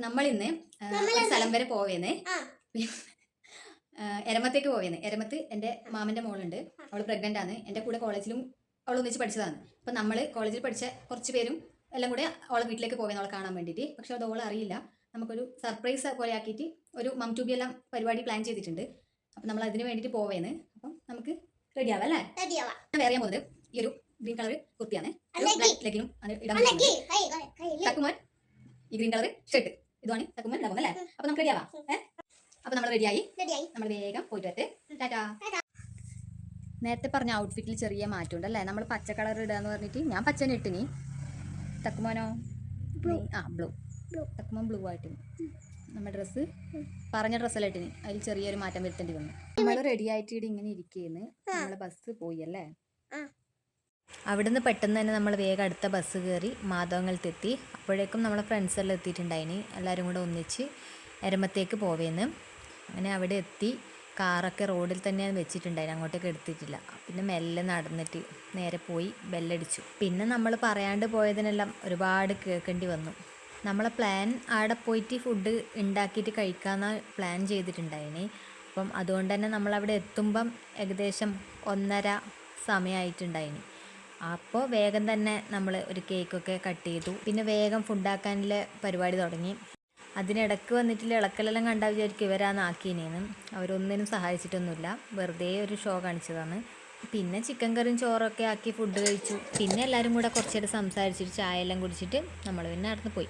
നമ്മളിന്ന് ഒരു സ്ഥലം വരെ പോവേന്ന്. എരമത്തേക്ക് പോവേന്ന്. എരമത്ത് എൻ്റെ മാമൻ്റെ മോളുണ്ട്. അവൾ പ്രഗ്നൻ്റ് ആണ്. എൻ്റെ കൂടെ കോളേജിലും അവൾ ഒന്നിച്ച് പഠിച്ചതാണ്. അപ്പം നമ്മൾ കോളേജിൽ പഠിച്ച കുറച്ച് പേരും എല്ലാം കൂടെ അവളെ വീട്ടിലേക്ക് പോവേന്ന്, അവളെ കാണാൻ വേണ്ടിയിട്ട്. പക്ഷെ അത് ഓളെ അറിയില്ല. നമുക്കൊരു സർപ്രൈസ് പോലെ ആക്കിയിട്ട് ഒരു മംടൂബി എല്ലാം പരിപാടി പ്ലാൻ ചെയ്തിട്ടുണ്ട്. അപ്പം നമ്മൾ അതിന് വേണ്ടിയിട്ട് പോവേന്ന്. അപ്പം നമുക്ക് റെഡി ആവാം അല്ലേ? ഞാൻ വേറെ പോകുന്നത് ഈ ഒരു ഗ്രീൻ കളർ കുർത്തിയാണ്. ലെഗിനും തക്കുമോൻ ഈ ഗ്രീൻ കളർ ഷർട്ട്, ഇതാണ് തക്കുമോൻ ഇടാൻ പോകുന്നത് അല്ലേ? അപ്പം നമുക്ക് റെഡി ആവാം. അപ്പം നമ്മൾ റെഡിയായി. നമ്മൾ വേഗം പോയിട്ട് വരട്ടെ. ടാറ്റാ. നേരത്തെ പറഞ്ഞ ഔട്ട്ഫിറ്റിൽ ചെറിയ മാറ്റമുണ്ട് അല്ലേ? നമ്മൾ പച്ച കളർ ഇടാന്ന് പറഞ്ഞിട്ട് ഞാൻ പച്ചനെ ഇട്ടിനി. തക്കുമോനോ ബ്ലൂ. ബ്ലൂ. തക്കുമോൻ ബ്ലൂ ആയിട്ടിനി. നമ്മുടെ ഡ്രസ്സ് പറഞ്ഞ ഡ്രസ്സെല്ലാം ഇട്ടിനി. അതിൽ ചെറിയൊരു മാറ്റം വരുത്തേണ്ടി വന്നു. നമ്മൾ റെഡി ആയിട്ട് ഇവിടെ ഇങ്ങനെ ഇരിക്കുകയെന്ന്. നമ്മളെ ബസ് പോയി അല്ലേ? അവിടുന്ന് പെട്ടെന്ന് തന്നെ നമ്മൾ വേഗം അടുത്ത ബസ് കയറി മാധവങ്ങളത്തെത്തി. അപ്പോഴേക്കും നമ്മളെ ഫ്രണ്ട്സ് എല്ലാം എത്തിയിട്ടുണ്ടായിനി. എല്ലാവരും കൂടെ ഒന്നിച്ച് എരമത്തേക്ക് പോവേന്ന്. അങ്ങനെ അവിടെ എത്തി. കാറൊക്കെ റോഡിൽ തന്നെയാണ് വെച്ചിട്ടുണ്ടായിരുന്നു, അങ്ങോട്ടേക്ക് എടുത്തിട്ടില്ല. പിന്നെ മെല്ലെ നടന്നിട്ട് നേരെ പോയി ബെല്ലടിച്ചു. പിന്നെ നമ്മൾ പറയാണ്ട് പോയതിനെല്ലാം ഒരുപാട് കേൾക്കേണ്ടി വന്നു. നമ്മളെ പ്ലാൻ അവിടെ പോയിട്ട് ഫുഡ് ഉണ്ടാക്കിയിട്ട് കഴിക്കാമെന്നാണ് പ്ലാൻ ചെയ്തിട്ടുണ്ടായിനി. അപ്പം അതുകൊണ്ട് തന്നെ നമ്മളവിടെ എത്തുമ്പം ഏകദേശം 1:30 സമയമായിട്ടുണ്ടായിനി. അപ്പോൾ വേഗം തന്നെ നമ്മൾ ഒരു കേക്കൊക്കെ കട്ട് ചെയ്തു. പിന്നെ വേഗം ഫുഡാക്കാനുള്ള പരിപാടി തുടങ്ങി. അതിനിടയ്ക്ക് വന്നിട്ടുള്ള ഇളക്കലെല്ലാം കണ്ടാൽ വിചാരിക്കും ഇവരാന്ന് ആക്കിയതിനേന്ന്. അവരൊന്നിനും സഹായിച്ചിട്ടൊന്നുമില്ല, വെറുതെ ഒരു ഷോ കാണിച്ചതാണ്. പിന്നെ ചിക്കൻ കറിയും ചോറൊക്കെ ആക്കി ഫുഡ് കഴിച്ചു. പിന്നെ എല്ലാവരും കൂടെ കുറച്ച് നേരം സംസാരിച്ചിട്ട് ചായ എല്ലാം കുടിച്ചിട്ട് നമ്മൾ പിന്നെ നടന്ന് പോയി.